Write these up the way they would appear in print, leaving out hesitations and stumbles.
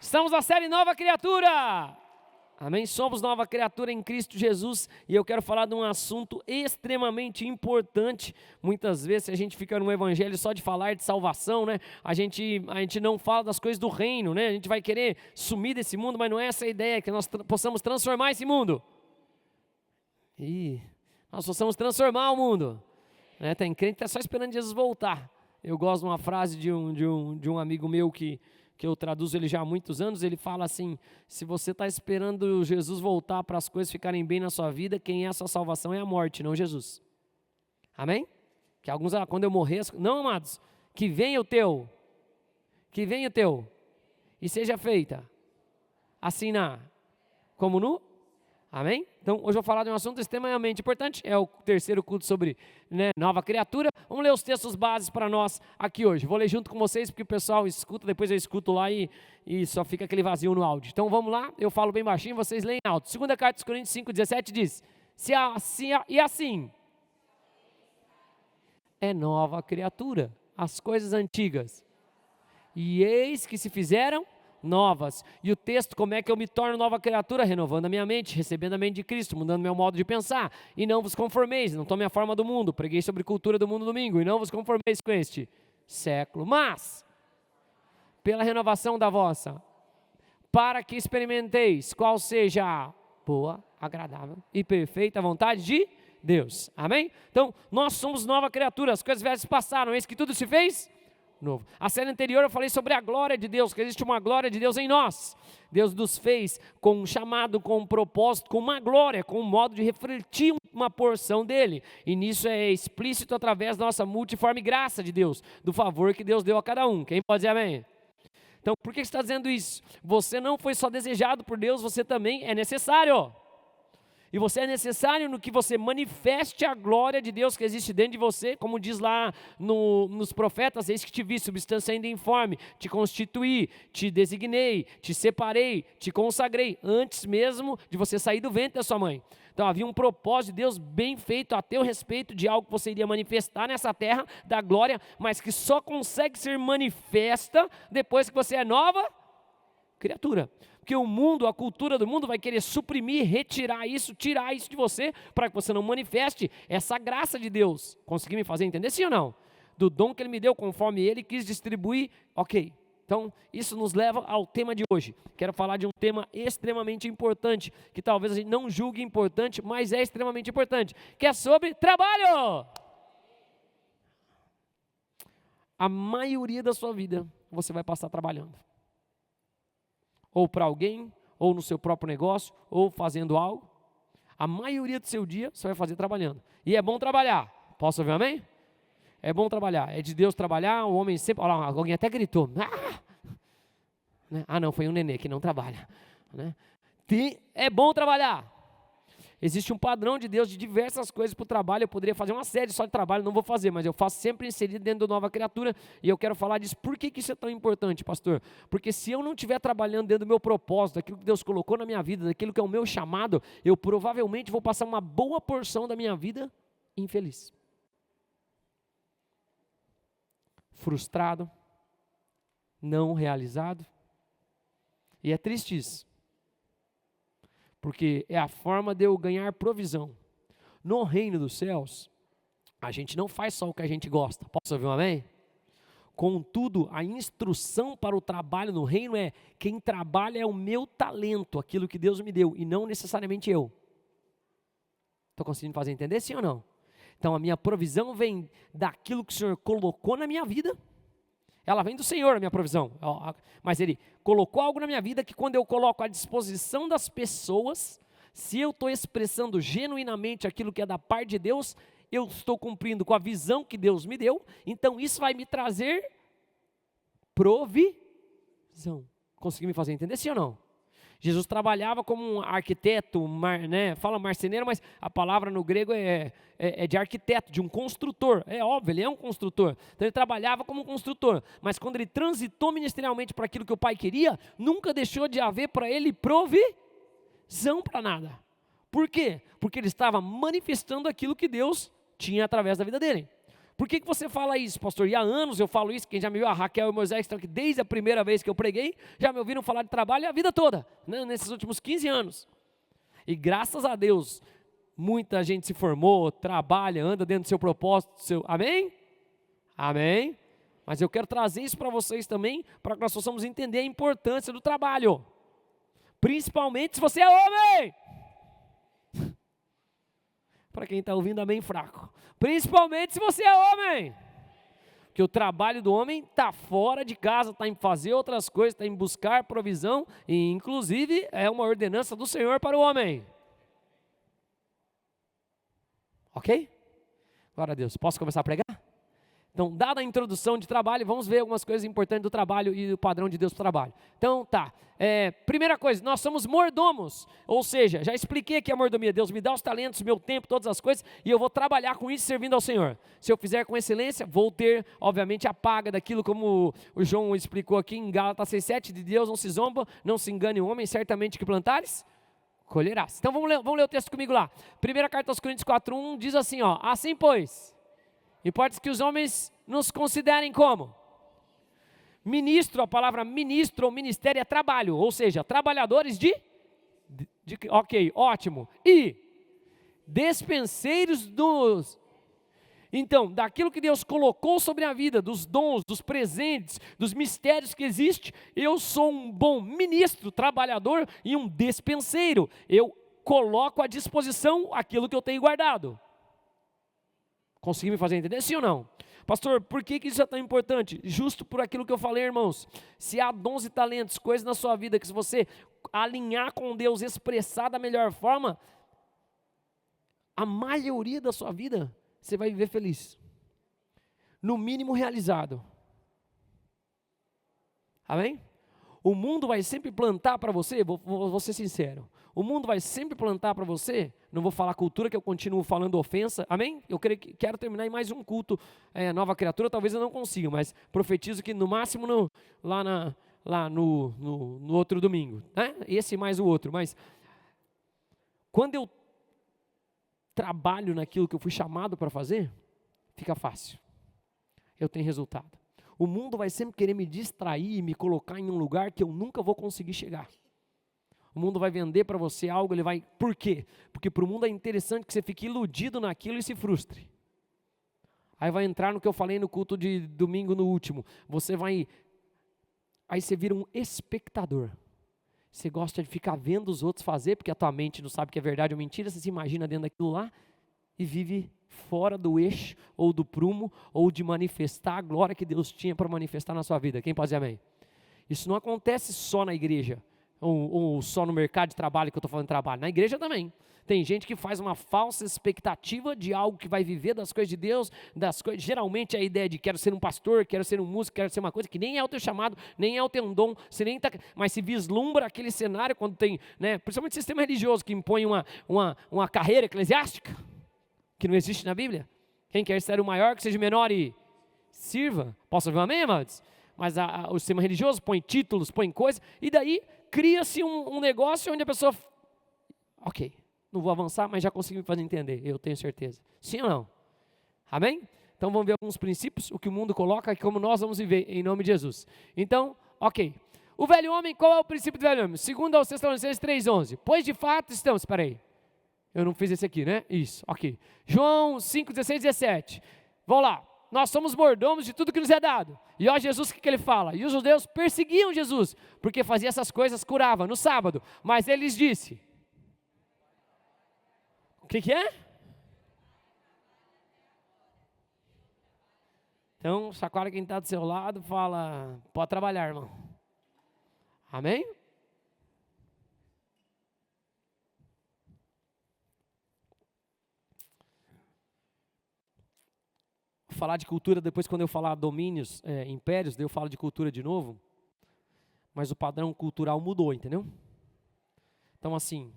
Estamos na série Nova Criatura. Amém? Somos nova criatura em Cristo Jesus e eu quero falar de um assunto extremamente importante. Muitas vezes a gente fica no evangelho só de falar de salvação, né? A gente não fala das coisas do reino, né? A gente vai querer sumir desse mundo, mas não é essa a ideia, que nós possamos transformar esse mundo. Nós possamos transformar o mundo. Né? Tem crente que está só esperando Jesus voltar. Eu gosto de uma frase de um amigo meu que eu traduzo ele já há muitos anos. Ele fala assim: se você está esperando Jesus voltar para as coisas ficarem bem na sua vida, quem é a sua salvação é a morte, não Jesus. Amém? Que alguns, quando eu morrer, não, amados, que venha o teu, e seja feita, assim como no. Amém? Então, hoje eu vou falar de um assunto extremamente importante, é o terceiro culto sobre nova criatura. Vamos ler os textos bases para nós aqui hoje. Vou ler junto com vocês, porque o pessoal escuta, depois eu escuto lá e só fica aquele vazio no áudio. Então, vamos lá, eu falo bem baixinho, vocês leem alto. Segunda carta dos Coríntios 5:17 diz: assim é nova criatura, as coisas antigas, e eis que se fizeram novas. E o texto, como é que eu me torno nova criatura? Renovando a minha mente, recebendo a mente de Cristo, mudando meu modo de pensar. E não vos conformeis, não tome a forma do mundo. Preguei sobre cultura do mundo domingo. E não vos conformeis com este século, mas pela renovação da vossa, para que experimenteis qual seja a boa, agradável e perfeita vontade de Deus. Amém? Então, nós somos nova criatura. As coisas velhas passaram, eis que tudo se fez novo. A série anterior eu falei sobre a glória de Deus, que existe uma glória de Deus em nós. Deus nos fez com um chamado, com um propósito, com uma glória, com um modo de refletir uma porção dele. E nisso é explícito através da nossa multiforme graça de Deus, do favor que Deus deu a cada um. Quem pode dizer amém? Então, por que você está dizendo isso? Você não foi só desejado por Deus, você também é necessário. E você é necessário no que você manifeste a glória de Deus que existe dentro de você, como diz lá nos profetas: eis que te vi, substância ainda informe, te constituí, te designei, te separei, te consagrei, antes mesmo de você sair do ventre da sua mãe. Então havia um propósito de Deus bem feito a teu respeito, de algo que você iria manifestar nessa terra, da glória, mas que só consegue ser manifesta depois que você é nova criatura. Porque o mundo, a cultura do mundo vai querer suprimir, retirar isso, tirar isso de você, para que você não manifeste essa graça de Deus. Consegui me fazer entender, sim ou não? Do dom que Ele me deu, conforme Ele quis distribuir, ok. Então, isso nos leva ao tema de hoje. Quero falar de um tema extremamente importante, que talvez a gente não julgue importante, mas é extremamente importante, que é sobre trabalho. A maioria da sua vida, você vai passar trabalhando. Ou para alguém, ou no seu próprio negócio, ou fazendo algo. A maioria do seu dia você vai fazer trabalhando. E é bom trabalhar. Posso ouvir um amém? É bom trabalhar. É de Deus trabalhar. O homem sempre... Olha lá, alguém até gritou. Não, foi um nenê que não trabalha. É bom trabalhar. Existe um padrão de Deus de diversas coisas para o trabalho. Eu poderia fazer uma série só de trabalho, não vou fazer, mas eu faço sempre inserido dentro do Nova Criatura, e eu quero falar disso. Por que isso é tão importante, pastor? Porque se eu não estiver trabalhando dentro do meu propósito, daquilo que Deus colocou na minha vida, daquilo que é o meu chamado, eu provavelmente vou passar uma boa porção da minha vida infeliz. Frustrado, não realizado, e é triste isso. Porque é a forma de eu ganhar provisão. No reino dos céus, a gente não faz só o que a gente gosta. Posso ouvir um amém? Contudo, a instrução para o trabalho no reino é: quem trabalha é o meu talento, aquilo que Deus me deu, e não necessariamente eu. Estou conseguindo fazer entender, sim ou não? Então a minha provisão vem daquilo que o Senhor colocou na minha vida. Ela vem do Senhor, a minha provisão, mas Ele colocou algo na minha vida que, quando eu coloco à disposição das pessoas, se eu estou expressando genuinamente aquilo que é da parte de Deus, eu estou cumprindo com a visão que Deus me deu, então isso vai me trazer provisão. Conseguiu me fazer entender, sim ou não? Jesus trabalhava como um arquiteto, fala marceneiro, mas a palavra no grego é de arquiteto, de um construtor. É óbvio, ele é um construtor. Então ele trabalhava como um construtor, mas quando ele transitou ministerialmente para aquilo que o Pai queria, nunca deixou de haver para ele provisão para nada. Por quê? Porque ele estava manifestando aquilo que Deus tinha através da vida dele. Por que você fala isso, pastor? E há anos eu falo isso, quem já me viu, a Raquel e o Moisés estão aqui desde a primeira vez que eu preguei, já me ouviram falar de trabalho a vida toda, né, nesses últimos 15 anos. E graças a Deus, muita gente se formou, trabalha, anda dentro do seu propósito, amém? Amém? Mas eu quero trazer isso para vocês também, para que nós possamos entender a importância do trabalho. Principalmente se você é homem. Para quem está ouvindo, amém fraco. Principalmente se você é homem. Porque o trabalho do homem está fora de casa, está em fazer outras coisas, está em buscar provisão, e inclusive é uma ordenança do Senhor para o homem. Ok? Glória a Deus. Posso começar a pregar? Então, dada a introdução de trabalho, vamos ver algumas coisas importantes do trabalho e do padrão de Deus para o trabalho. Então, tá. Primeira coisa, nós somos mordomos, ou seja, já expliquei aqui a mordomia. Deus me dá os talentos, meu tempo, todas as coisas, e eu vou trabalhar com isso servindo ao Senhor. Se eu fizer com excelência, vou ter, obviamente, a paga daquilo, como o João explicou aqui em Gálatas 6,7, de Deus não se zomba, não se engane o homem, certamente que plantares, colherás. Então, vamos ler o texto comigo lá. Primeira carta aos Coríntios 4,1 diz assim, ó, assim pois, importa que os homens nos considerem como? Ministro, a palavra ministro ou ministério é trabalho, ou seja, trabalhadores ok, ótimo. E despenseiros então, daquilo que Deus colocou sobre a vida, dos dons, dos presentes, dos mistérios que existem, eu sou um bom ministro, trabalhador e um despenseiro. Eu coloco à disposição aquilo que eu tenho guardado. Consegui me fazer entender, sim ou não? Pastor, por que isso é tão importante? Justo por aquilo que eu falei, irmãos. Se há dons e talentos, coisas na sua vida que se você alinhar com Deus, expressar da melhor forma, a maioria da sua vida, você vai viver feliz. No mínimo realizado. Amém? O mundo vai sempre plantar para você, vou ser sincero, o mundo vai sempre plantar para você, não vou falar cultura, que eu continuo falando ofensa, amém? Eu quero terminar em mais um culto, nova criatura, talvez eu não consiga, mas profetizo que no máximo lá no outro domingo, né? Esse mais o outro, mas quando eu trabalho naquilo que eu fui chamado para fazer, fica fácil, eu tenho resultado. O mundo vai sempre querer me distrair e me colocar em um lugar que eu nunca vou conseguir chegar. O mundo vai vender para você algo, ele vai... Por quê? Porque para o mundo é interessante que você fique iludido naquilo e se frustre. Aí vai entrar no que eu falei no culto de domingo no último. Aí você vira um espectador. Você gosta de ficar vendo os outros fazer, porque a tua mente não sabe que é verdade ou mentira, você se imagina dentro daquilo lá e vive fora do eixo, ou do prumo, ou de manifestar a glória que Deus tinha para manifestar na sua vida. Quem pode dizer amém? Isso não acontece só na igreja, ou só no mercado de trabalho, que eu estou falando de trabalho. Na igreja também. Tem gente que faz uma falsa expectativa de algo que vai viver das coisas de Deus, geralmente a ideia de quero ser um pastor, quero ser um músico, quero ser uma coisa que nem é o teu chamado, nem é o teu dom, mas se vislumbra aquele cenário quando tem, né, principalmente o sistema religioso que impõe uma carreira eclesiástica, que não existe na Bíblia. Quem quer ser o maior, que seja o menor e sirva. Posso ouvir um amém, amados? Mas o sistema religioso põe títulos, põe coisas, e daí cria-se um negócio onde a pessoa, ok, não vou avançar, mas já consegui me fazer entender, eu tenho certeza. Sim ou não? Amém? Então vamos ver alguns princípios, o que o mundo coloca e como nós vamos viver, em nome de Jesus. Então, ok. O velho homem, qual é o princípio do velho homem? Segundo aos Tessalonicenses 3,11. Pois de fato estamos, espera aí. Eu não fiz esse aqui, né? Isso, ok. João 5, 16, 17. Vamos lá. Nós somos mordomos de tudo que nos é dado. E ó Jesus, o que ele fala? E os judeus perseguiam Jesus, porque fazia essas coisas, curava no sábado. Mas ele lhes disse. O que é? Então, chacoalha quem está do seu lado, fala, pode trabalhar, irmão. Amém? Falar de cultura, depois quando eu falar domínios, impérios, daí eu falo de cultura de novo, mas o padrão cultural mudou, entendeu? Então assim,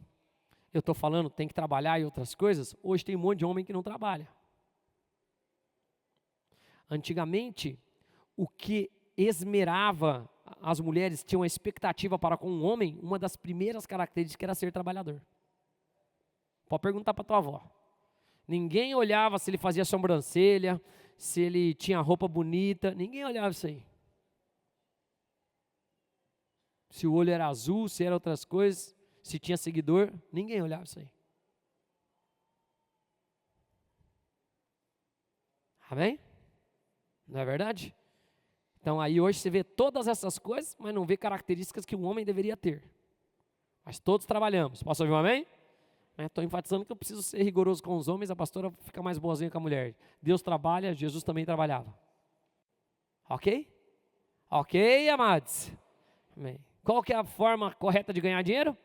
eu estou falando, tem que trabalhar e outras coisas, hoje tem um monte de homem que não trabalha. Antigamente, o que esmerava as mulheres, tinham uma expectativa para com um homem, uma das primeiras características era ser trabalhador. Pode perguntar para tua avó. Ninguém olhava se ele fazia sobrancelha, se ele tinha roupa bonita, ninguém olhava isso aí. Se o olho era azul, se era outras coisas, se tinha seguidor, ninguém olhava isso aí. Amém? Não é verdade? Então aí hoje você vê todas essas coisas, mas não vê características que um homem deveria ter. Mas todos trabalhamos. Posso ouvir um amém? Estou enfatizando que eu preciso ser rigoroso com os homens, a pastora fica mais boazinha com a mulher. Deus trabalha, Jesus também trabalhava. Ok? Ok, amados? Amém. Qual que é a forma correta de ganhar dinheiro?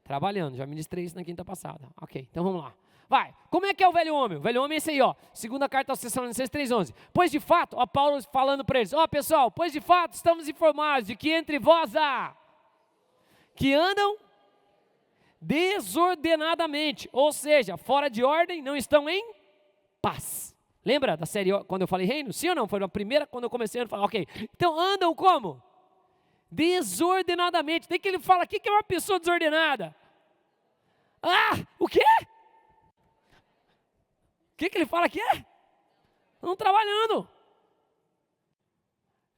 Trabalhando, já ministrei isso na quinta passada. Ok, então vamos lá. Vai, como é que é o velho homem? O velho homem é esse aí, ó. Segunda carta aos Tessalonicenses 3:11. Pois de fato, ó, Paulo falando para eles, ó pessoal, pois de fato estamos informados de que entre vós há que andam desordenadamente, ou seja, fora de ordem, não estão em paz. Lembra da série quando eu falei reino? Sim ou não? Foi a primeira quando eu comecei a falar, ok. Então andam como? Desordenadamente. Tem que ele fala aqui que é uma pessoa desordenada. Ah, o quê? O que ele fala que é? Estão trabalhando.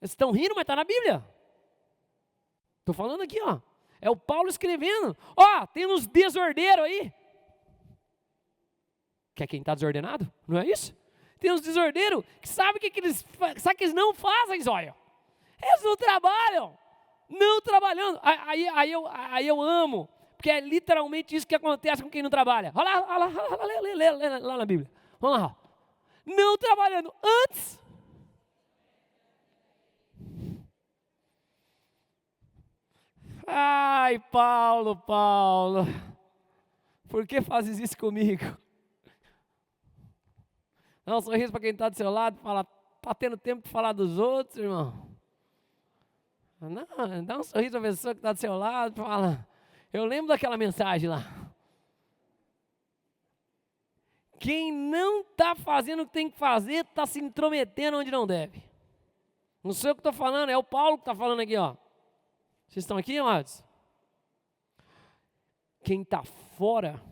Eles estão rindo, mas está na Bíblia. Estou falando aqui, ó. É o Paulo escrevendo. Ó, tem uns desordeiros aí. Que é quem está desordenado? Não é isso? Tem uns desordeiros que sabem que eles não fazem, olha. Eles não trabalham. Não trabalhando. Aí eu amo. Porque é literalmente isso que acontece com quem não trabalha. Olha lá na Bíblia. Vamos lá. Não trabalhando antes. Ai, Paulo, por que fazes isso comigo? Dá um sorriso para quem está do seu lado, fala, está tendo tempo para falar dos outros, irmão? Não, dá um sorriso para a pessoa que está do seu lado, fala, eu lembro daquela mensagem lá. Quem não está fazendo o que tem que fazer, está se intrometendo onde não deve. Não sou eu que estou falando, é o Paulo que está falando aqui, ó. Vocês estão aqui, amados? Quem está fora,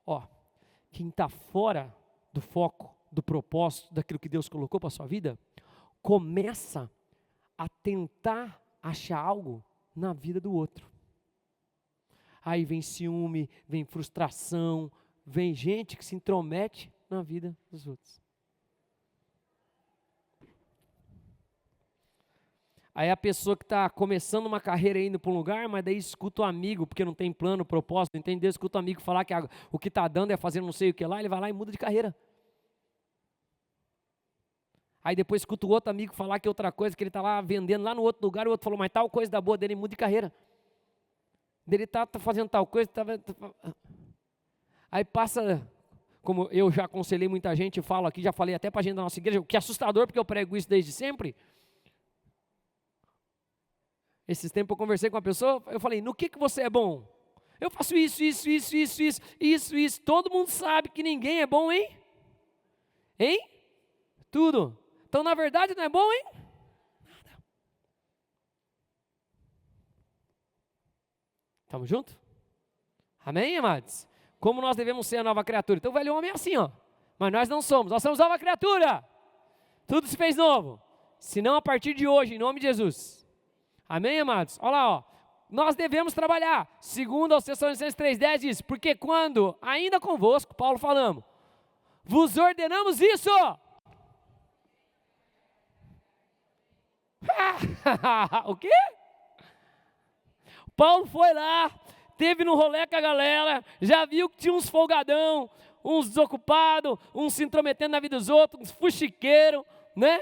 ó, quem está fora do foco, do propósito, daquilo que Deus colocou para a sua vida, começa a tentar achar algo na vida do outro. Aí vem ciúme, vem frustração, vem gente que se intromete na vida dos outros. Aí a pessoa que está começando uma carreira indo para um lugar, mas daí escuta o amigo, porque não tem plano, propósito, entendeu? Escuta o amigo falar que o que está dando é fazer não sei o que lá, ele vai lá e muda de carreira. Aí depois escuta o outro amigo falar que é outra coisa, que ele está lá vendendo lá no outro lugar, o outro falou, mas tal coisa da boa dele, muda de carreira. Ele está fazendo tal coisa, aí passa, como eu já aconselhei muita gente, falo aqui, já falei até para a gente da nossa igreja, o que é assustador, porque eu prego isso desde sempre. Esses tempos eu conversei com uma pessoa, eu falei, no que você é bom? Eu faço isso. Todo mundo sabe que ninguém é bom, hein? Hein? Tudo. Então, na verdade, não é bom, hein? Nada. Estamos juntos? Amém, amados? Como nós devemos ser a nova criatura? Então, o velho homem é assim, ó. Mas nós não somos, nós somos nova criatura. Tudo se fez novo. Se não a partir de hoje, em nome de Jesus. Amém, amados? Olha lá, ó. Nós devemos trabalhar. Segundo aos Tessalonicenses 3:10 diz, porque quando, ainda convosco, Paulo falamos, vos ordenamos isso. O quê? Paulo foi lá, teve no rolê com a galera, já viu que tinha uns folgadão, uns desocupados, uns se intrometendo na vida dos outros, uns fuxiqueiros, né?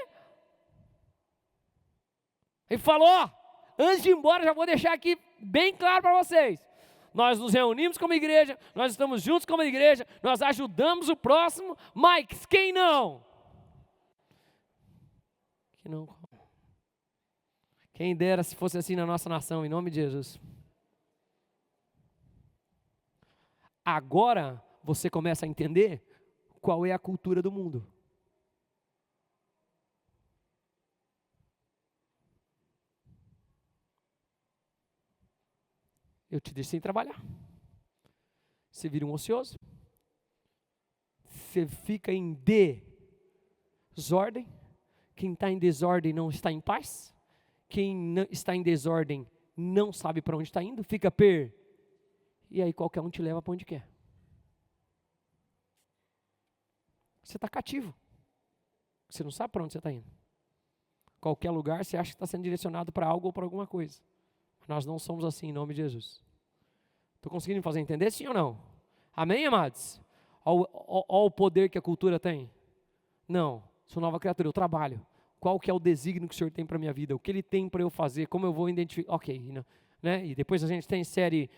E falou, ó, antes de ir embora, já vou deixar aqui bem claro para vocês. Nós nos reunimos como igreja, nós estamos juntos como igreja, nós ajudamos o próximo, mas quem não? Quem dera se fosse assim na nossa nação, em nome de Jesus. Agora você começa a entender qual é a cultura do mundo. Eu te deixo sem trabalhar. Você vira um ocioso. Você fica em D. Desordem. Quem está em desordem não está em paz. Quem está em desordem não sabe para onde está indo, fica e aí qualquer um te leva para onde quer. Você está cativo. Você não sabe para onde você está indo. Qualquer lugar você acha que está sendo direcionado para algo ou para alguma coisa. Nós não somos assim, em nome de Jesus. Estou conseguindo me fazer entender, sim ou não? Amém, amados? Olha o poder que a cultura tem. Não, sou nova criatura, eu trabalho. Qual que é o desígnio que o Senhor tem para a minha vida? O que Ele tem para eu fazer? Como eu vou identificar? Ok, né? E depois a gente tem série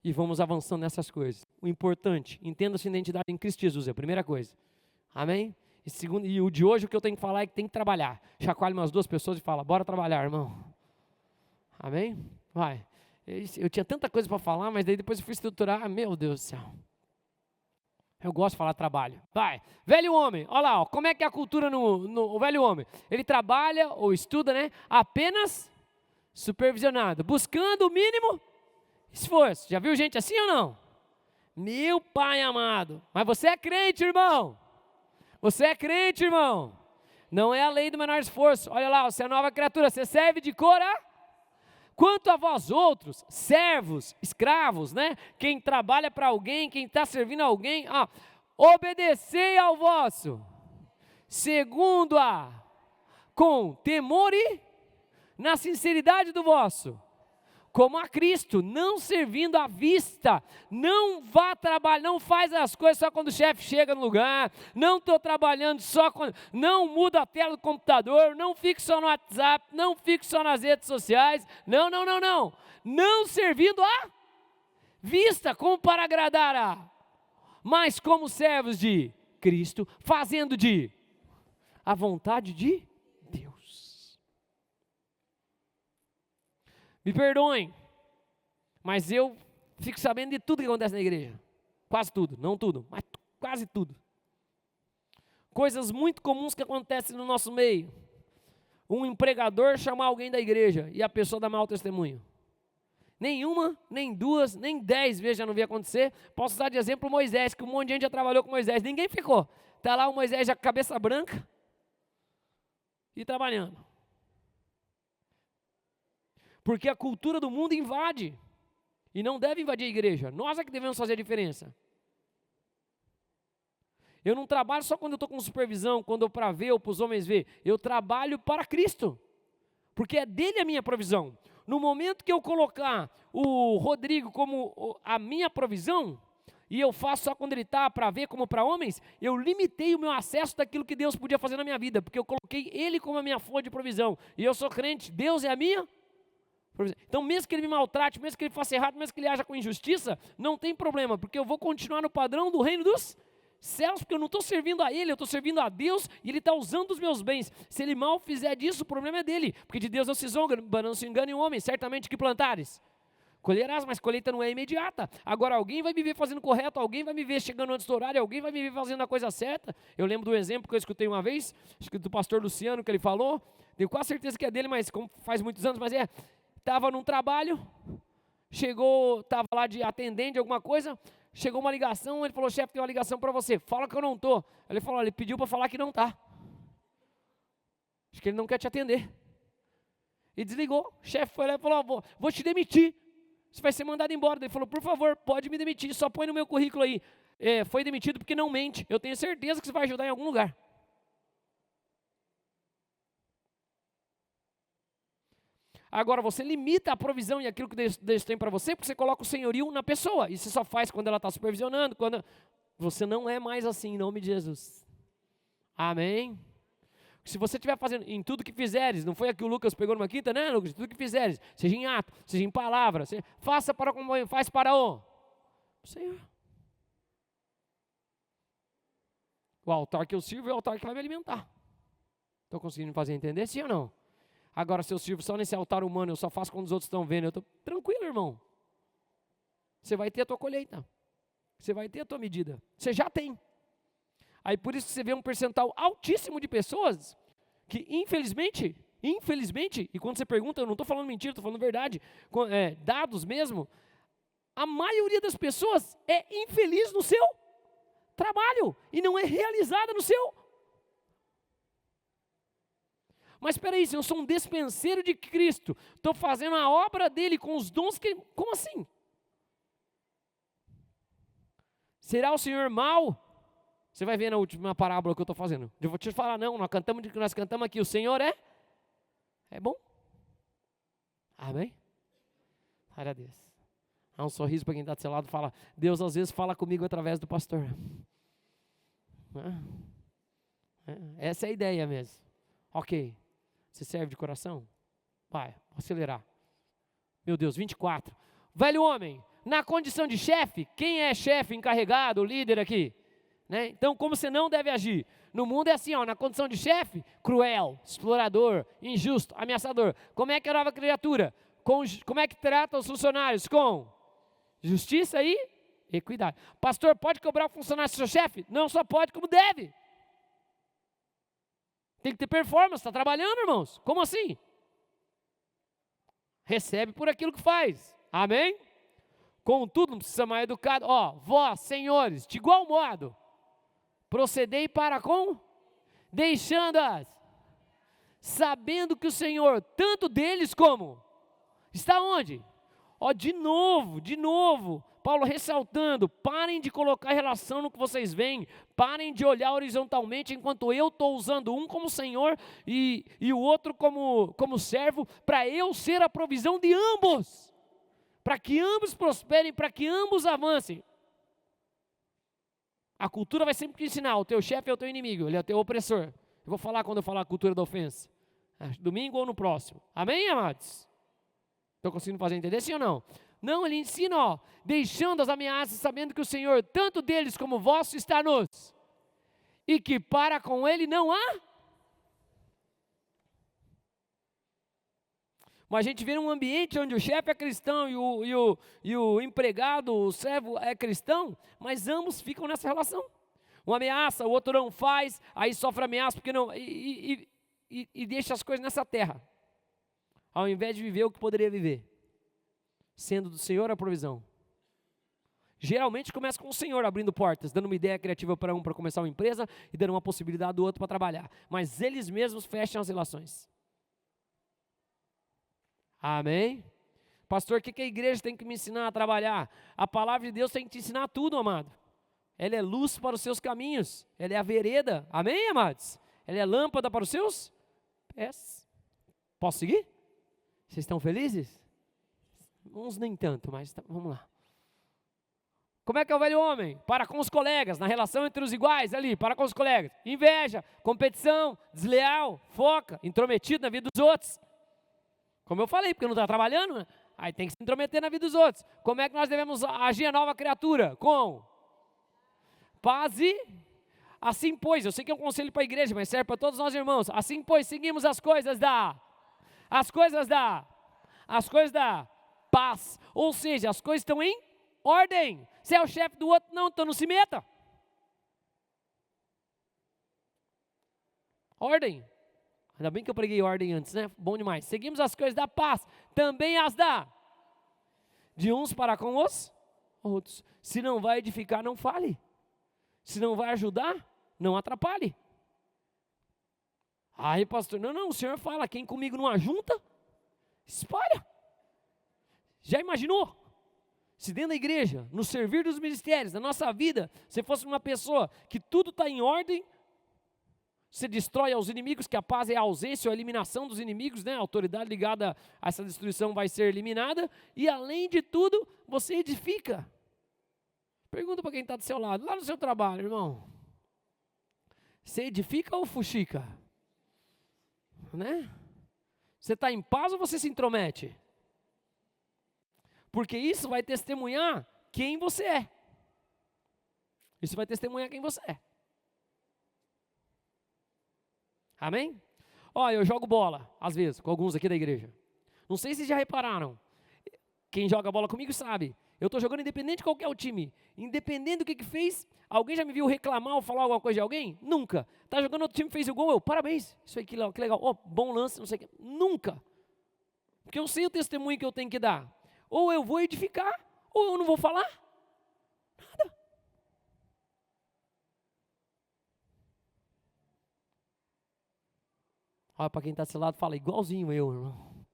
e vamos avançando nessas coisas. O importante, entenda sua identidade em Cristo Jesus, é a primeira coisa. Amém? E segundo, e o de hoje o que eu tenho que falar é que tem que trabalhar. Chacoalhe umas 2 pessoas e fala, bora trabalhar, irmão. Amém? Vai. Eu tinha tanta coisa para falar, mas daí depois eu fui estruturar, meu Deus do céu. Eu gosto de falar trabalho. Vai. Velho homem, olha lá, ó, como é que é a cultura no velho homem? Ele trabalha ou estuda, né? Apenas supervisionado, buscando o mínimo esforço. Já viu gente assim ou não? Meu pai amado. Mas você é crente, irmão. Você é crente, irmão. Não é a lei do menor esforço. Olha lá, você é nova criatura, você serve de coração. Quanto a vós outros, servos, escravos, né? Quem trabalha para alguém, quem está servindo a alguém, obedecei ao vosso, segundo com temor e na sinceridade do vosso, como a Cristo, não servindo à vista. Não vá trabalhar, não faz as coisas só quando o chefe chega no lugar. Não estou trabalhando só quando, não muda a tela do computador, não fique só no WhatsApp, não fique só nas redes sociais. Não. Não servindo à vista, como para agradar mas como servos de Cristo, fazendo a vontade de me perdoem, mas eu fico sabendo de tudo que acontece na igreja. Quase tudo, não tudo, mas quase tudo. Coisas muito comuns que acontecem no nosso meio. Um empregador chamar alguém da igreja e a pessoa dá mau testemunho. Nenhuma, nem 2, nem 10 vezes já não vi acontecer. Posso usar de exemplo Moisés, que um monte de gente já trabalhou com Moisés. Ninguém ficou. Está lá o Moisés já com a cabeça branca e trabalhando. Porque a cultura do mundo invade, e não deve invadir a igreja, nós é que devemos fazer a diferença. Eu não trabalho só quando eu estou com supervisão, quando eu para ver ou para os homens ver, eu trabalho para Cristo, porque é dele a minha provisão. No momento que eu colocar o Rodrigo como a minha provisão, e eu faço só quando ele está para ver como para homens, eu limitei o meu acesso daquilo que Deus podia fazer na minha vida, porque eu coloquei ele como a minha fonte de provisão, e eu sou crente, Deus é a minha. Então mesmo que ele me maltrate, mesmo que ele faça errado, mesmo que ele haja com injustiça, não tem problema, porque eu vou continuar no padrão do reino dos céus, porque eu não estou servindo a ele, eu estou servindo a Deus, e ele está usando os meus bens. Se ele mal fizer disso, o problema é dele, porque de Deus não se zonga, não se engane o homem, certamente que plantares colherás, mas colheita não é imediata. Agora alguém vai me ver fazendo correto, alguém vai me ver chegando antes do horário, alguém vai me ver fazendo a coisa certa. Eu lembro do exemplo que eu escutei uma vez, acho que do pastor Luciano, que ele falou, tenho quase certeza que é dele, mas como faz muitos anos, mas estava num trabalho, chegou, estava lá de atendente de alguma coisa, chegou uma ligação, ele falou, chefe, tem uma ligação para você, fala que eu não estou. Ele falou, ele pediu para falar que não está. Acho que ele não quer te atender. E desligou, o chefe foi lá e falou, vou te demitir, você vai ser mandado embora. Ele falou, por favor, pode me demitir, só põe no meu currículo aí, foi demitido porque não mente, eu tenho certeza que você vai ajudar em algum lugar. Agora, você limita a provisão e aquilo que Deus tem para você, porque você coloca o senhorio na pessoa, e você só faz quando ela está supervisionando, quando você não é mais assim, em nome de Jesus. Amém? Se você estiver fazendo em tudo que fizeres, não foi aqui o Lucas pegou numa quinta, né, Lucas? Tudo que fizeres, seja em ato, seja em palavra, faça para como faz para o Senhor. O altar que eu sirvo é o altar que vai me alimentar. Estou conseguindo me fazer entender, sim ou não? Agora, se eu sirvo só nesse altar humano, eu só faço quando os outros estão vendo, eu estou tranquilo, irmão. Você vai ter a tua colheita. Você vai ter a tua medida. Você já tem. Aí por isso que você vê um percentual altíssimo de pessoas que infelizmente, e quando você pergunta, eu não estou falando mentira, estou falando verdade, dados mesmo, a maioria das pessoas é infeliz no seu trabalho e não é realizada no seu Mas espera aí, se eu sou um despenseiro de Cristo, estou fazendo a obra dele com os dons que... Como assim? Será o Senhor mau? Você vai ver na última parábola que eu estou fazendo. Eu vou te falar, não, nós cantamos aqui, o Senhor é bom. Amém? Glória a Deus. Dá um sorriso para quem está do seu lado e fala, Deus às vezes fala comigo através do pastor. Essa é a ideia mesmo. Ok. Você serve de coração? Vai, vou acelerar. Meu Deus, 24. Velho homem, na condição de chefe, quem é chefe, encarregado, líder aqui? Né? Então, como você não deve agir? No mundo é assim, ó, na condição de chefe, cruel, explorador, injusto, ameaçador. Como é que é a nova criatura? Como é que trata os funcionários? Com justiça e equidade. Pastor, pode cobrar o funcionário seu chefe? Não só pode, como deve. Tem que ter performance, está trabalhando, irmãos. Como assim? Recebe por aquilo que faz. Amém? Contudo, não precisa ser mais educado. Ó, vós, senhores, de igual modo, procedei para com, deixando-as, sabendo que o Senhor, tanto deles como, está onde? Ó, de novo, Paulo ressaltando, parem de colocar relação no que vocês veem, parem de olhar horizontalmente, enquanto eu estou usando um como Senhor e o outro como servo, para eu ser a provisão de ambos, para que ambos prosperem, para que ambos avancem. A cultura vai sempre te ensinar, o teu chefe é o teu inimigo, ele é o teu opressor. Eu vou falar quando eu falar a cultura da ofensa, domingo ou no próximo, amém, amados? Estou conseguindo fazer entender, sim ou não? Não, ele ensina, ó, deixando as ameaças, sabendo que o Senhor, tanto deles como vosso, está nos, e que para com ele não há. Mas a gente vê um ambiente onde o chefe é cristão e o empregado, o servo é cristão, mas ambos ficam nessa relação. Uma ameaça, o outro não faz, aí sofre ameaça porque não, e deixa as coisas nessa terra, ao invés de viver o que poderia viver, sendo do Senhor a provisão. Geralmente começa com o Senhor abrindo portas, dando uma ideia criativa para um para começar uma empresa e dando uma possibilidade do outro para trabalhar. Mas eles mesmos fecham as relações. Amém? Pastor, o que a igreja tem que me ensinar a trabalhar? A palavra de Deus tem que te ensinar tudo, amado. Ela é luz para os seus caminhos. Ela é a vereda. Amém, amados? Ela é lâmpada para os seus pés. Posso seguir? Vocês estão felizes? Uns nem tanto, mas vamos lá. Como é que é o velho homem? Para com os colegas, na relação entre os iguais ali, para com os colegas. Inveja, competição, desleal, foca, intrometido na vida dos outros. Como eu falei, porque não está trabalhando, né? Aí tem que se intrometer na vida dos outros. Como é que nós devemos agir a nova criatura? Com paz e assim, pois, eu sei que é um conselho para a igreja, mas serve para todos nós irmãos. Assim, pois, seguimos as coisas da paz. Ou seja, as coisas estão em ordem. Se é o chefe do outro, não, então não se meta. Ordem. Ainda bem que eu preguei ordem antes, né? Bom demais. Seguimos as coisas da paz, também as de uns para com os outros. Se não vai edificar, não fale. Se não vai ajudar, não atrapalhe. Aí, pastor, não, o senhor fala, quem comigo não ajunta, espalha. Já imaginou? Se dentro da igreja, no servir dos ministérios, na nossa vida, você fosse uma pessoa que tudo está em ordem, você destrói aos inimigos, que a paz é a ausência ou a eliminação dos inimigos, né? A autoridade ligada a essa destruição vai ser eliminada, e além de tudo, você edifica. Pergunta para quem está do seu lado, lá no seu trabalho, irmão, você edifica ou fuxica? Né? Você está em paz ou você se intromete? Porque isso vai testemunhar quem você é. Isso vai testemunhar quem você é. Amém? Ó, eu jogo bola, às vezes, com alguns aqui da igreja. Não sei se vocês já repararam. Quem joga bola comigo sabe. Eu estou jogando independente de qual que é o time. Independente do que fez. Alguém já me viu reclamar ou falar alguma coisa de alguém? Nunca. Está jogando outro time, fez o gol, parabéns. Isso aí, que legal. Oh, bom lance, não sei o que. Nunca. Porque eu sei o testemunho que eu tenho que dar. Ou eu vou edificar, ou eu não vou falar. Nada. Olha para quem está do seu lado, fala igualzinho eu, irmão.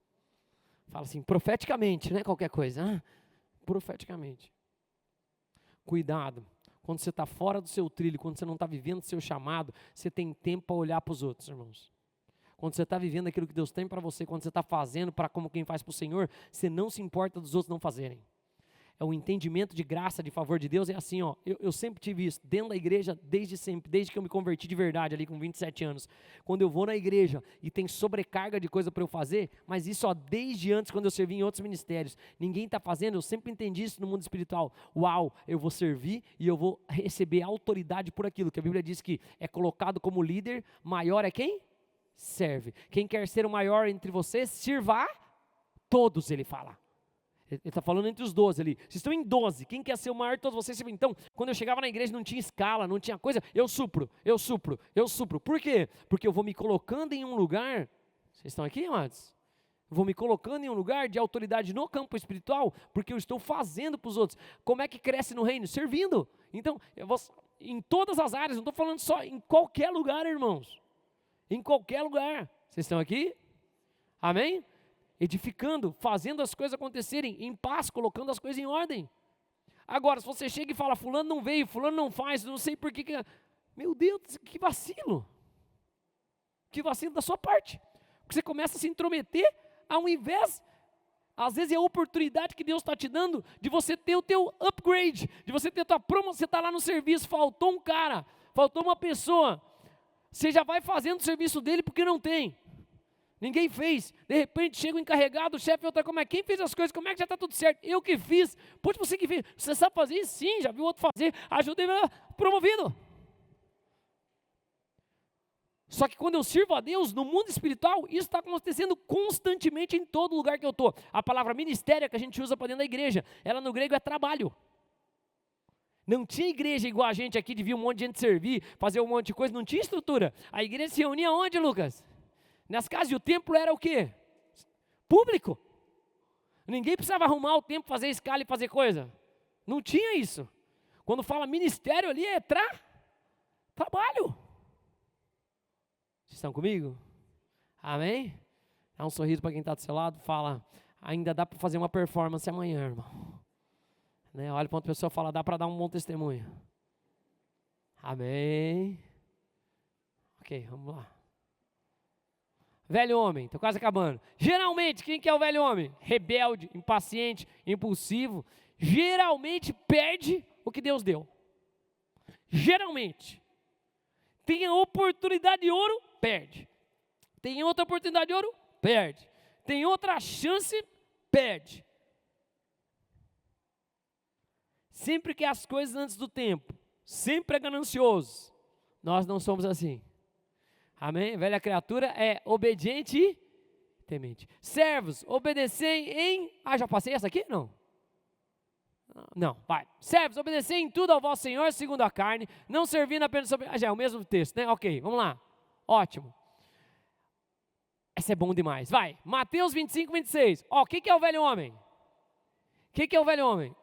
Fala assim, profeticamente, não é qualquer coisa. Profeticamente. Cuidado. Quando você está fora do seu trilho, quando você não está vivendo o seu chamado, você tem tempo para olhar para os outros, irmãos. Quando você está vivendo aquilo que Deus tem para você, quando você está fazendo para como quem faz para o Senhor, você não se importa dos outros não fazerem. É o entendimento de graça, de favor de Deus, é assim, ó, eu sempre tive isso, dentro da igreja, desde sempre, desde que eu me converti de verdade, ali com 27 anos. Quando eu vou na igreja e tem sobrecarga de coisa para eu fazer, mas isso ó, desde antes, quando eu servi em outros ministérios, ninguém está fazendo, eu sempre entendi isso no mundo espiritual. Uau, eu vou servir e eu vou receber autoridade por aquilo, que a Bíblia diz que é colocado como líder, maior é quem? Serve. Quem quer ser o maior entre vocês, sirva a todos, ele fala. Ele está falando entre os 12 ali. Vocês estão em 12. Quem quer ser o maior de todos vocês? Então, quando eu chegava na igreja não tinha escala, não tinha coisa. Eu supro. Por quê? Porque eu vou me colocando em um lugar. Vocês estão aqui, amados? Eu vou me colocando em um lugar de autoridade no campo espiritual, porque eu estou fazendo para os outros. Como é que cresce no reino? Servindo. Então, em todas as áreas, não estou falando só em qualquer lugar, irmãos. Em qualquer lugar. Vocês estão aqui? Amém? Edificando, fazendo as coisas acontecerem em paz, colocando as coisas em ordem. Agora, se você chega e fala, fulano não veio, fulano não faz, não sei por que, meu Deus, que vacilo. Que vacilo da sua parte. Porque você começa a se intrometer, ao invés, às vezes é a oportunidade que Deus está te dando, de você ter o teu upgrade, de você ter a tua promoção, você está lá no serviço, faltou um cara, faltou uma pessoa, você já vai fazendo o serviço dele porque não tem. Ninguém fez, de repente chega o encarregado, o chefe, outra, como é, quem fez as coisas, como é que já está tudo certo? Eu que fiz, pode você que fez, você sabe fazer isso? Sim, já viu outro fazer, ajudei, promovido. Só que quando eu sirvo a Deus, no mundo espiritual, isso está acontecendo constantemente em todo lugar que eu estou. A palavra ministério que a gente usa para dentro da igreja, ela no grego é trabalho. Não tinha igreja igual a gente aqui, de vir um monte de gente servir, fazer um monte de coisa, não tinha estrutura. A igreja se reunia onde, Lucas? Nas casas, e o templo era o quê? Público. Ninguém precisava arrumar o templo, fazer escala e fazer coisa. Não tinha isso. Quando fala ministério ali, é trabalho. Vocês estão comigo? Amém? Dá um sorriso para quem está do seu lado, fala, ainda dá para fazer uma performance amanhã, irmão. Né? Olha para outra pessoa e fala, dá para dar um bom testemunho. Amém? Ok, vamos lá. Velho homem, estou quase acabando. Geralmente, quem que é o velho homem? Rebelde, impaciente, impulsivo. Geralmente perde o que Deus deu. Geralmente. Tem a oportunidade de ouro, perde. Tem outra oportunidade de ouro, perde. Tem outra chance, perde. Sempre quer as coisas antes do tempo. Sempre é ganancioso. Nós não somos assim. Amém? Velha criatura é obediente e temente. Servos, obedecei em... já passei essa aqui? Não. Não, vai. Servos, obedecei em tudo ao vosso Senhor, segundo a carne, não servindo apenas sobre... já é o mesmo texto, né? Ok, vamos lá. Ótimo. Esse é bom demais. Vai. Mateus 25, 26. O que é o velho homem? O que é o velho homem?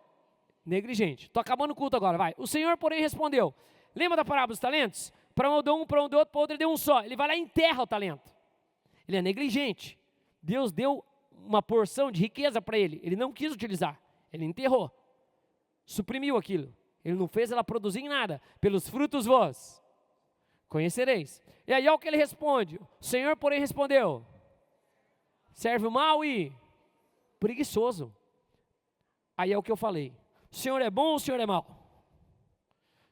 Negligente. Estou acabando o culto agora, vai. O Senhor, porém, respondeu. Lembra da parábola dos talentos? Para um deu um, para um deu outro, para outro ele deu um só. Ele vai lá e enterra o talento. Ele é negligente. Deus deu uma porção de riqueza para ele. Ele não quis utilizar. Ele enterrou. Suprimiu aquilo. Ele não fez ela produzir em nada. Pelos frutos vós conhecereis. E aí olha o que ele responde. O Senhor, porém, respondeu. Servo mau e preguiçoso. Aí é o que eu falei. O Senhor é bom ou o Senhor é mau?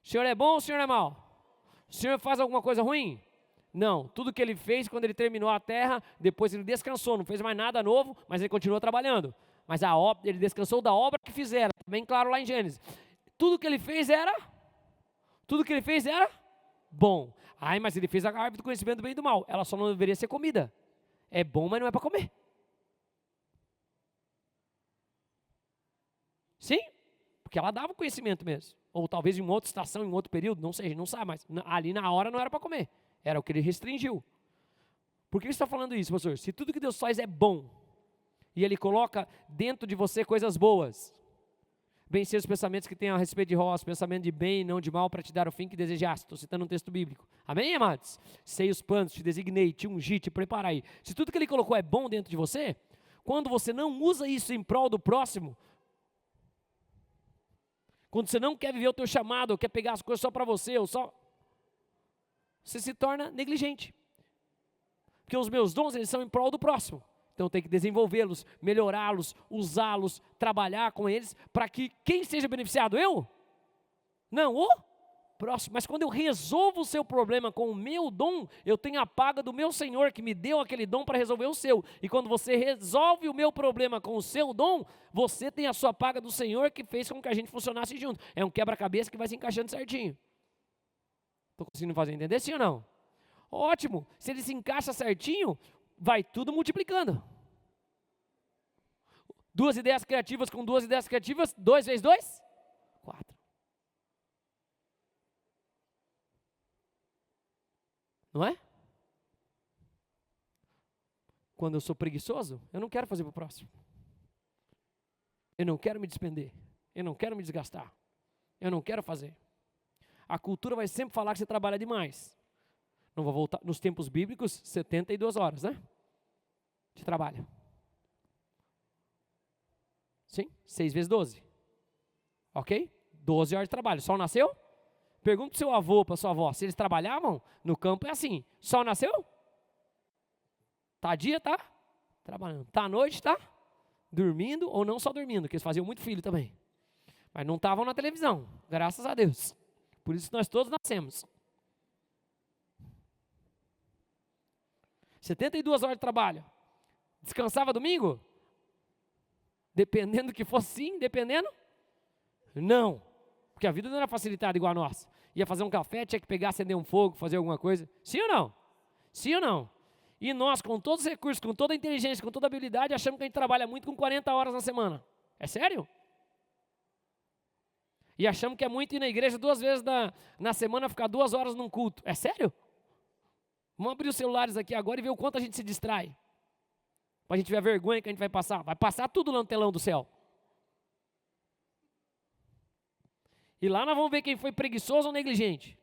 O Senhor é bom ou o Senhor é mau? O Senhor faz alguma coisa ruim? Não, tudo que ele fez quando ele terminou a terra, depois ele descansou, não fez mais nada novo, mas ele continuou trabalhando. Mas ele descansou da obra que fizeram, bem claro lá em Gênesis. Tudo que ele fez era bom. Mas ele fez a árvore do conhecimento do bem e do mal, ela só não deveria ser comida. É bom, mas não é para comer. Sim, porque ela dava o conhecimento mesmo. Ou talvez em uma outra estação, em outro período, não sei, a gente não sabe, mas ali na hora não era para comer. Era o que ele restringiu. Por que você está falando isso, pastor? Se tudo que Deus faz é bom, e Ele coloca dentro de você coisas boas, bem ser os pensamentos que tem a respeito de vós, pensamento de bem e não de mal, para te dar o fim que desejaste. Estou citando um texto bíblico. Amém, amados? Sei os planos, te designei, te ungi, te preparei. Se tudo que ele colocou é bom dentro de você, quando você não usa isso em prol do próximo, quando você não quer viver o teu chamado, ou quer pegar as coisas só para você, você se torna negligente. Porque os meus dons, eles são em prol do próximo. Então tem que desenvolvê-los, melhorá-los, usá-los, trabalhar com eles, para que quem seja beneficiado? Eu? Não, o próximo. Mas quando eu resolvo o seu problema com o meu dom, eu tenho a paga do meu Senhor, que me deu aquele dom para resolver o seu. E quando você resolve o meu problema com o seu dom, você tem a sua paga do Senhor, que fez com que a gente funcionasse junto. É um quebra-cabeça que vai se encaixando certinho. Estou conseguindo fazer entender, sim ou não? Ótimo. Se ele se encaixa certinho, vai tudo multiplicando. 2 ideias criativas com 2 ideias criativas, 2 vezes 2? 4. Não é? Quando eu sou preguiçoso, eu não quero fazer para o próximo. Eu não quero me despender. Eu não quero me desgastar. Eu não quero fazer. A cultura vai sempre falar que você trabalha demais. Não vou voltar, nos tempos bíblicos, 72 horas, né? De trabalho. Sim? 6 vezes 12. Ok? 12 horas de trabalho. Sol nasceu? Pergunta para o seu avô, para a sua avó, se eles trabalhavam, no campo é assim. Sol nasceu? Tá dia, tá? Trabalhando. Tá à noite, tá? Dormindo, ou não só dormindo, porque eles faziam muito filho também. Mas não estavam na televisão, graças a Deus. Por isso nós todos nascemos. 72 horas de trabalho. Descansava domingo? Dependendo do que fosse sim, dependendo? Não. Porque a vida não era facilitada igual a nossa. Ia fazer um café, tinha que pegar, acender um fogo, fazer alguma coisa. Sim ou não? Sim ou não? E nós, com todos os recursos, com toda a inteligência, com toda a habilidade, achamos que a gente trabalha muito com 40 horas na semana. É sério? E achamos que é muito ir na igreja 2 vezes na semana, ficar 2 horas num culto. É sério? Vamos abrir os celulares aqui agora e ver o quanto a gente se distrai. Para a gente ver a vergonha que a gente vai passar. Vai passar tudo lá no telão do céu. E lá nós vamos ver quem foi preguiçoso ou negligente.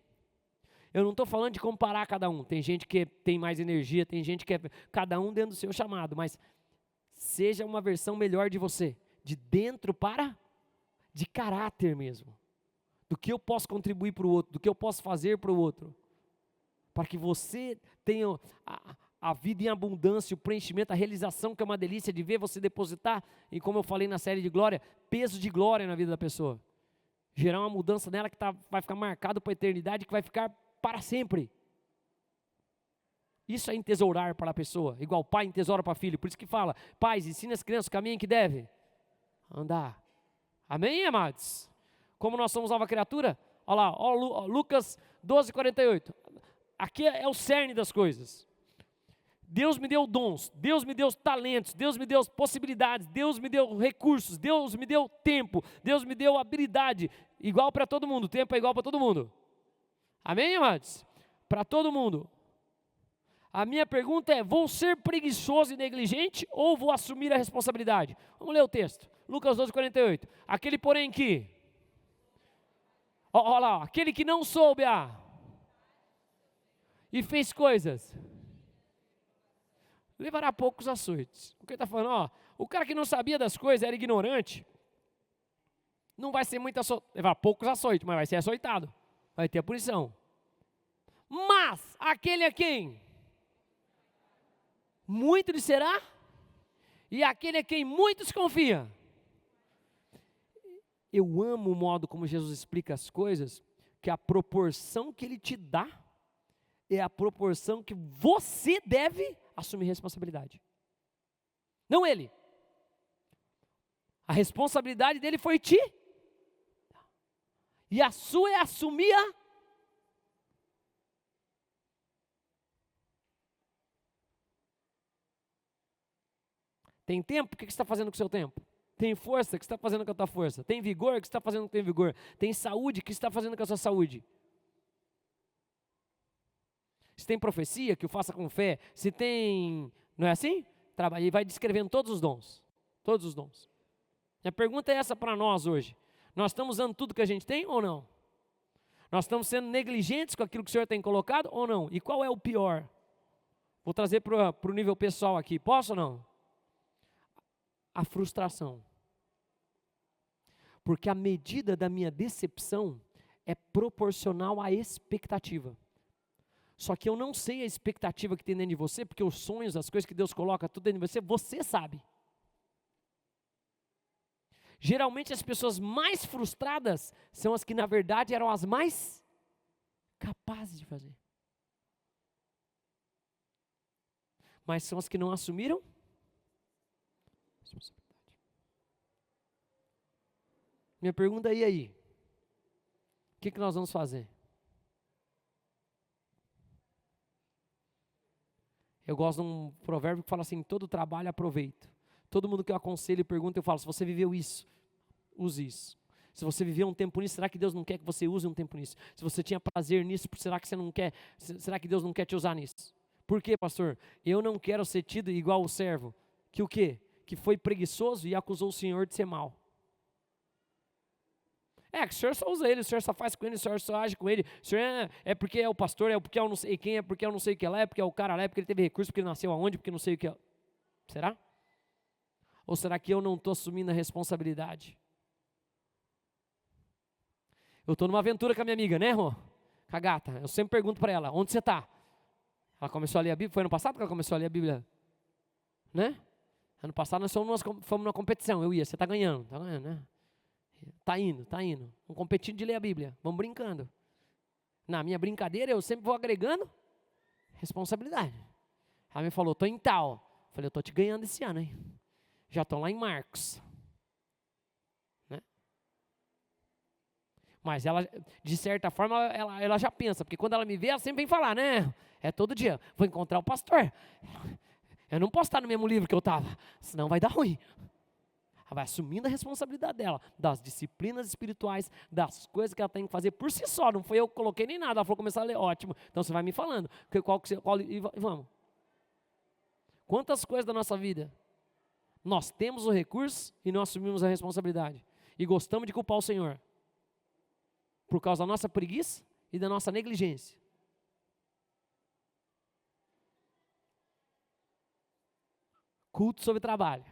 Eu não estou falando de comparar cada um. Tem gente que tem mais energia, tem gente que é... Cada um dentro do seu chamado. Mas seja uma versão melhor de você. De dentro para... De caráter mesmo. Do que eu posso contribuir para o outro. Do que eu posso fazer para o outro. Para que você tenha a vida em abundância, o preenchimento, a realização, que é uma delícia de ver você depositar, e como eu falei na série de glória, peso de glória na vida da pessoa. Gerar uma mudança nela que vai ficar marcado para a eternidade, que vai ficar para sempre. Isso é entesourar para a pessoa, igual pai entesoura para filho. Por isso que fala, pais, ensina as crianças o caminho que deve andar. Amém, amados? Como nós somos nova criatura, olha lá, ó, Lucas 12:48. Aqui é o cerne das coisas. Deus me deu dons, Deus me deu talentos, Deus me deu possibilidades, Deus me deu recursos, Deus me deu tempo, Deus me deu habilidade, igual para todo mundo, o tempo é igual para todo mundo. Amém, amados? Para todo mundo. A minha pergunta é, vou ser preguiçoso e negligente ou vou assumir a responsabilidade? Vamos ler o texto, Lucas 12:48. Aquele porém que, olha lá, aquele que não soube e fez coisas, levará poucos açoites. O que ele está falando? Ó, o cara que não sabia das coisas, era ignorante, não vai ser muito açoitado, levar poucos açoites, mas vai ser açoitado, vai ter a punição. Mas, aquele a quem muito lhe será, e aquele a quem muito se confia. Eu amo o modo como Jesus explica as coisas, que a proporção que ele te dá, é a proporção que você deve assumir responsabilidade. Não ele. A responsabilidade dele foi ti. E a sua é assumir a... Tem tempo? O que você está fazendo com o seu tempo? Tem força? O que você está fazendo com a tua força? Tem vigor? O que você está fazendo com o teu vigor? Tem saúde? O que você está fazendo com a sua saúde? Se tem profecia, que o faça com fé. Se tem, não é assim? Trabalha e vai descrevendo todos os dons. Todos os dons. A pergunta é essa para nós hoje. Nós estamos usando tudo que a gente tem ou não? Nós estamos sendo negligentes com aquilo que o Senhor tem colocado ou não? E qual é o pior? Vou trazer para o nível pessoal aqui, posso ou não? A frustração. Porque a medida da minha decepção é proporcional à expectativa. Só que eu não sei a expectativa que tem dentro de você, porque os sonhos, as coisas que Deus coloca, tudo dentro de você sabe. Geralmente as pessoas mais frustradas são as que na verdade eram as mais capazes de fazer. Mas são as que não assumiram responsabilidade. Minha pergunta é, e aí? O que nós vamos fazer? Eu gosto de um provérbio que fala assim, todo trabalho aproveito. Todo mundo que eu aconselho e pergunta, eu falo, se você viveu isso, use isso. Se você viveu um tempo nisso, será que Deus não quer que você use um tempo nisso? Se você tinha prazer nisso, será que você não quer? Será que Deus não quer te usar nisso? Por quê, pastor? Eu não quero ser tido igual o servo, que o quê? Que foi preguiçoso e acusou o Senhor de ser mau. Que o Senhor só usa ele, o Senhor só faz com ele, o Senhor só age com ele. O Senhor é porque é o pastor, é porque eu não sei quem, é porque eu não sei o que lá, é porque é o cara lá, é porque ele teve recurso, porque ele nasceu aonde, porque não sei o que. Será? Ou será que eu não estou assumindo a responsabilidade? Eu estou numa aventura com a minha amiga, né, Rô? Com a gata. Eu sempre pergunto para ela, onde você está? Ela começou a ler a Bíblia, foi ano passado que ela começou a ler a Bíblia? Né? Ano passado nós fomos numa competição, eu ia, você está ganhando, né? Está indo. Vamos competindo de ler a Bíblia, vamos brincando. Na minha brincadeira eu sempre vou agregando responsabilidade. Ela me falou, estou em tal. Eu falei, eu estou te ganhando esse ano, hein? Já estou lá em Marcos. Né? Mas ela, de certa forma, ela já pensa, porque quando ela me vê, ela sempre vem falar, né? É todo dia, vou encontrar o pastor. Eu não posso estar no mesmo livro que eu estava, senão vai dar ruim. Ela vai assumindo a responsabilidade dela, das disciplinas espirituais, das coisas que ela tem que fazer por si só. Não foi eu que coloquei nem nada, ela falou começar a ler, ótimo. Então você vai me falando, e vamos. Quantas coisas da nossa vida nós temos o recurso e não assumimos a responsabilidade. E gostamos de culpar o Senhor. Por causa da nossa preguiça e da nossa negligência. Culto sobre trabalho.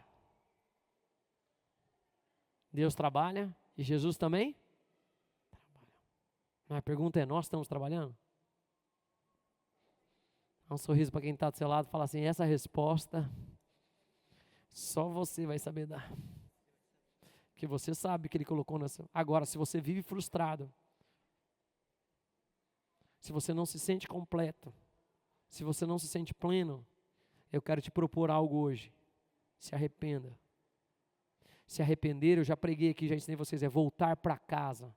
Deus trabalha e Jesus também trabalha. Mas a pergunta é, nós estamos trabalhando? Dá um sorriso para quem está do seu lado e fala assim, essa resposta só você vai saber dar. Porque você sabe que Ele colocou nessa. Agora, se você vive frustrado, se você não se sente completo, se você não se sente pleno, eu quero te propor algo hoje. Se arrependa. Se arrepender, eu já preguei aqui, já ensinei vocês, é voltar para casa.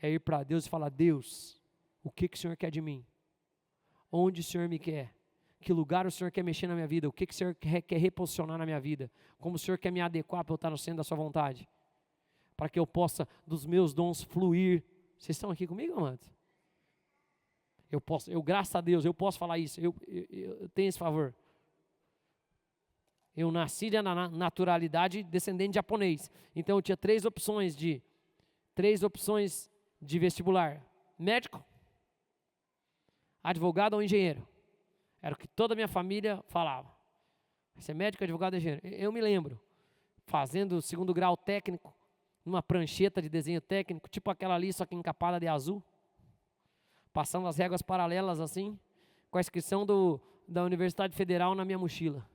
É ir para Deus e falar, Deus, o que o Senhor quer de mim? Onde o Senhor me quer? Que lugar o Senhor quer mexer na minha vida? O que o Senhor quer reposicionar na minha vida? Como o Senhor quer me adequar para eu estar no centro da sua vontade? Para que eu possa, dos meus dons, fluir. Vocês estão aqui comigo, amados? Graças a Deus, eu posso falar isso. Eu tenho esse favor. Eu nasci na naturalidade descendente de japonês. Então eu tinha três opções de vestibular. Médico, advogado ou engenheiro. Era o que toda a minha família falava. Você é médico, advogado ou engenheiro. Eu me lembro, fazendo segundo grau técnico, numa prancheta de desenho técnico, tipo aquela ali, só que encapada de azul. Passando as réguas paralelas assim, com a inscrição da Universidade Federal na minha mochila.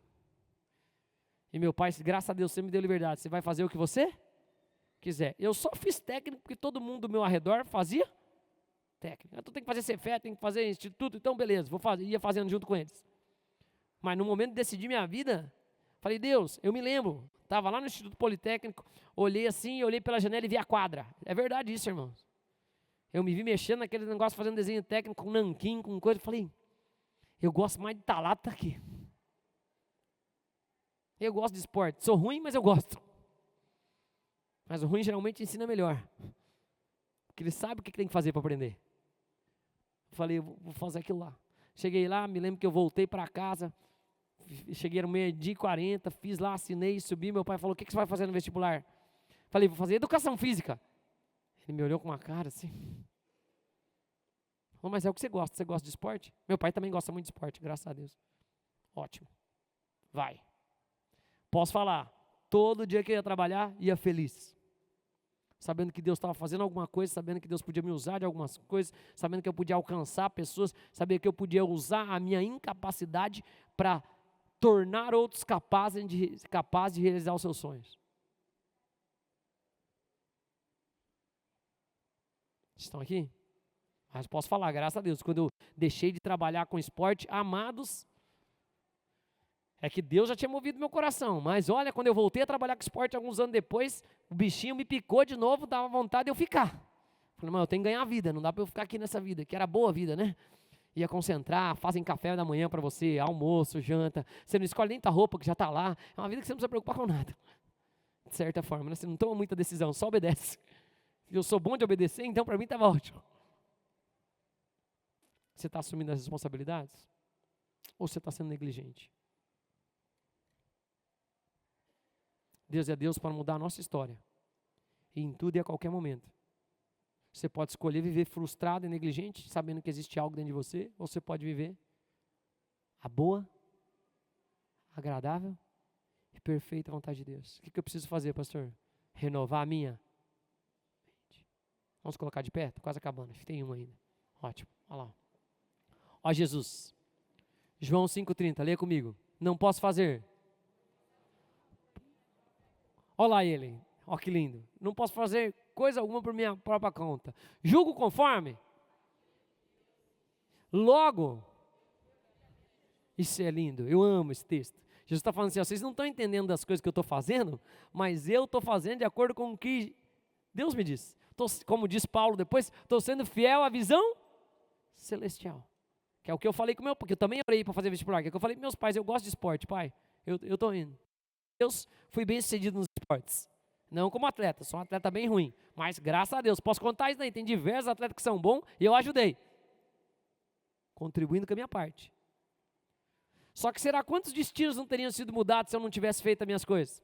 E meu pai, graças a Deus, você me deu liberdade. Você vai fazer o que você quiser. Eu só fiz técnico porque todo mundo do meu arredor fazia técnico. Então tem que fazer Cefet, tem que fazer instituto, então beleza, ia fazendo junto com eles. Mas no momento de decidir minha vida, falei, Deus, eu me lembro, estava lá no Instituto Politécnico, olhei assim, olhei pela janela e vi a quadra. É verdade isso, irmãos. Eu me vi mexendo naquele negócio, fazendo desenho técnico, com nanquim, com coisa, falei, eu gosto mais de estar lá do que estar aqui. Eu gosto de esporte, sou ruim, mas eu gosto. Mas o ruim geralmente ensina melhor. Porque ele sabe o que tem que fazer para aprender. Falei, eu vou fazer aquilo lá. Cheguei lá, me lembro que eu voltei para casa, cheguei no 12:40, fiz lá, assinei, subi, meu pai falou, o que você vai fazer no vestibular? Falei, vou fazer educação física. Ele me olhou com uma cara assim. Falou, mas é o que você gosta de esporte? Meu pai também gosta muito de esporte, graças a Deus. Ótimo, vai. Posso falar, todo dia que eu ia trabalhar, ia feliz. Sabendo que Deus estava fazendo alguma coisa, sabendo que Deus podia me usar de algumas coisas, sabendo que eu podia alcançar pessoas, sabendo que eu podia usar a minha incapacidade para tornar outros capazes de realizar os seus sonhos. Estão aqui? Mas posso falar, graças a Deus, quando eu deixei de trabalhar com esporte, amados, é que Deus já tinha movido meu coração. Mas olha, quando eu voltei a trabalhar com esporte alguns anos depois, o bichinho me picou de novo, dava vontade de eu ficar. Falei, mas eu tenho que ganhar a vida, não dá para eu ficar aqui nessa vida, que era boa vida, né? Ia concentrar, fazem café da manhã para você, almoço, janta. Você não escolhe nem tua roupa, que já está lá. É uma vida que você não precisa preocupar com nada. De certa forma, né? Você não toma muita decisão, só obedece. Eu sou bom de obedecer, então para mim estava ótimo. Você está assumindo as responsabilidades? Ou você está sendo negligente? Deus é Deus para mudar a nossa história. E em tudo e a qualquer momento. Você pode escolher viver frustrado e negligente, sabendo que existe algo dentro de você, ou você pode viver a boa, agradável e perfeita vontade de Deus. O que eu preciso fazer, pastor? Renovar a minha mente. Vamos colocar de pé? Estou quase acabando, tem uma ainda. Ótimo, olha lá. Ó Jesus, João 5,30, leia comigo. Não posso fazer. Olha lá ele, ó que lindo. Não posso fazer coisa alguma por minha própria conta. Julgo conforme. Logo, isso é lindo, eu amo esse texto. Jesus está falando assim, ó, vocês não estão entendendo das coisas que eu estou fazendo, mas eu estou fazendo de acordo com o que Deus me diz. Como diz Paulo depois, estou sendo fiel à visão celestial. Que é o que eu falei com meu pai, porque eu também orei para fazer vestibular, que é o que eu falei para meus pais, eu gosto de esporte, pai, eu estou indo. Deus, fui bem sucedido nos esportes. Não como atleta, sou um atleta bem ruim, mas graças a Deus, posso contar isso daí, tem diversos atletas que são bons e eu ajudei. Contribuindo com a minha parte. Só que será quantos destinos não teriam sido mudados se eu não tivesse feito as minhas coisas?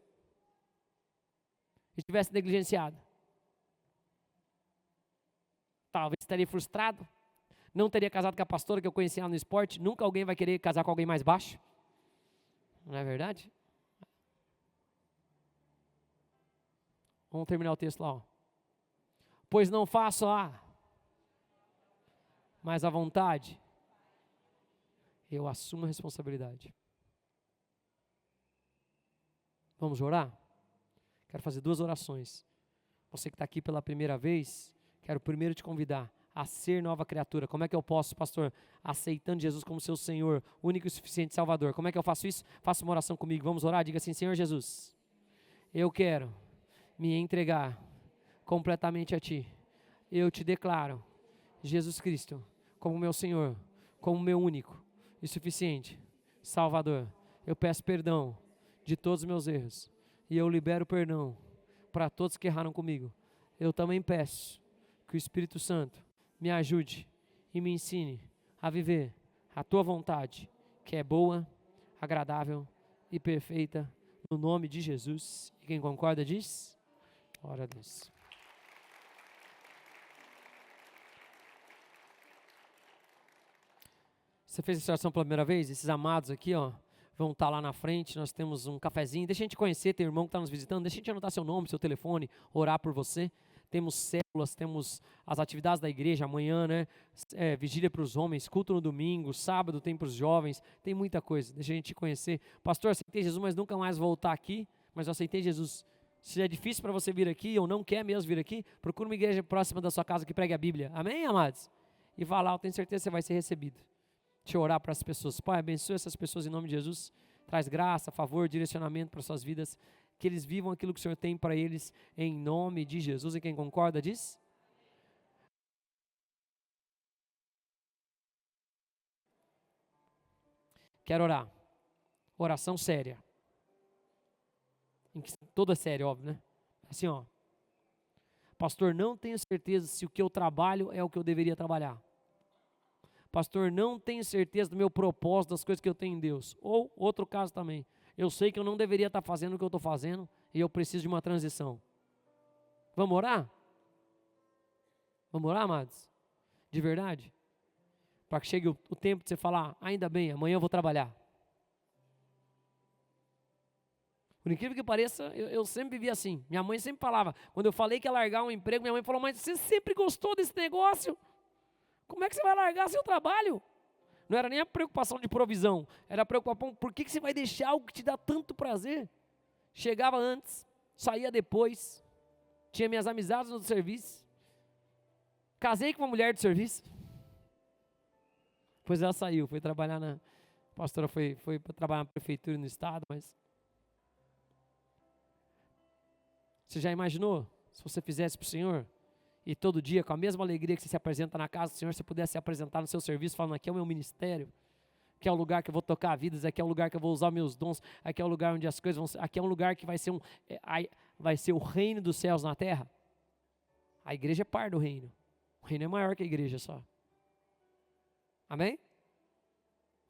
E tivesse negligenciado? Talvez estaria frustrado. Não teria casado com a pastora que eu conhecia lá no esporte. Nunca alguém vai querer casar com alguém mais baixo. Não é verdade? Vamos terminar o texto lá. Ó. Pois não faço mas a vontade. Eu assumo a responsabilidade. Vamos orar? Quero fazer 2 orações. Você que está aqui pela primeira vez, quero primeiro te convidar a ser nova criatura. Como é que eu posso, pastor? Aceitando Jesus como seu Senhor, único e suficiente Salvador. Como é que eu faço isso? Faça uma oração comigo. Vamos orar? Diga assim, Senhor Jesus, eu quero me entregar completamente a Ti. Eu te declaro Jesus Cristo como meu Senhor, como meu único e suficiente Salvador. Eu peço perdão de todos os meus erros e eu libero perdão para todos que erraram comigo. Eu também peço que o Espírito Santo me ajude e me ensine a viver a Tua vontade, que é boa, agradável e perfeita, no nome de Jesus. E quem concorda diz? Glória a Deus. Você fez essa oração pela primeira vez? Esses amados aqui, ó, vão estar lá na frente, nós temos um cafezinho. Deixa a gente conhecer, tem irmão que está nos visitando, deixa a gente anotar seu nome, seu telefone, orar por você. Temos células, temos as atividades da igreja amanhã, né? Vigília para os homens, culto no domingo, sábado tem para os jovens, tem muita coisa, deixa a gente conhecer. Pastor, aceitei Jesus, mas nunca mais voltar aqui, mas eu aceitei Jesus. Se é difícil para você vir aqui, ou não quer mesmo vir aqui, procura uma igreja próxima da sua casa que pregue a Bíblia. Amém, amados? E vá lá, eu tenho certeza que você vai ser recebido. Deixa eu orar para as pessoas. Pai, abençoe essas pessoas em nome de Jesus. Traz graça, favor, direcionamento para suas vidas. Que eles vivam aquilo que o Senhor tem para eles, em nome de Jesus. E quem concorda diz? Quero orar. Oração séria. Toda séria, óbvio, né? Assim, ó. Pastor, não tenho certeza se o que eu trabalho é o que eu deveria trabalhar. Pastor, não tenho certeza do meu propósito, das coisas que eu tenho em Deus. Ou, outro caso também. Eu sei que eu não deveria estar fazendo o que eu estou fazendo e eu preciso de uma transição. Vamos orar? Vamos orar, amados? De verdade? Para que chegue o tempo de você falar, ainda bem, amanhã eu vou trabalhar. Por incrível que pareça, eu sempre vivi assim. Minha mãe sempre falava, quando eu falei que ia largar um emprego, minha mãe falou, mas você sempre gostou desse negócio? Como é que você vai largar seu trabalho? Não era nem a preocupação de provisão, era a preocupação, por que você vai deixar algo que te dá tanto prazer? Chegava antes, saía depois, tinha minhas amizades no serviço, casei com uma mulher do serviço, depois ela saiu, foi trabalhar a pastora foi para trabalhar na prefeitura e no estado, mas... Você já imaginou, se você fizesse para o Senhor, e todo dia, com a mesma alegria que você se apresenta na casa do Senhor, você pudesse se apresentar no seu serviço, falando, aqui é o meu ministério, aqui é o lugar que eu vou tocar vidas, aqui é o lugar que eu vou usar meus dons, aqui é o lugar onde as coisas vão ser, aqui é um lugar que vai ser o reino dos céus na terra. A igreja é par do reino, o reino é maior que a igreja só. Amém?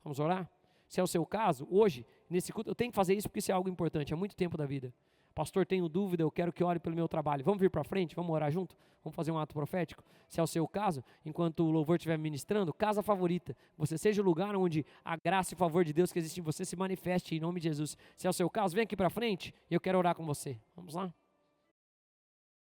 Vamos orar? Se é o seu caso, hoje, nesse culto, eu tenho que fazer isso porque isso é algo importante, há muito tempo da vida. Pastor, tenho dúvida, eu quero que ore pelo meu trabalho. Vamos vir para frente? Vamos orar junto? Vamos fazer um ato profético? Se é o seu caso, enquanto o louvor estiver ministrando, casa favorita. Você seja o lugar onde a graça e o favor de Deus que existe em você se manifeste em nome de Jesus. Se é o seu caso, vem aqui para frente e eu quero orar com você. Vamos lá?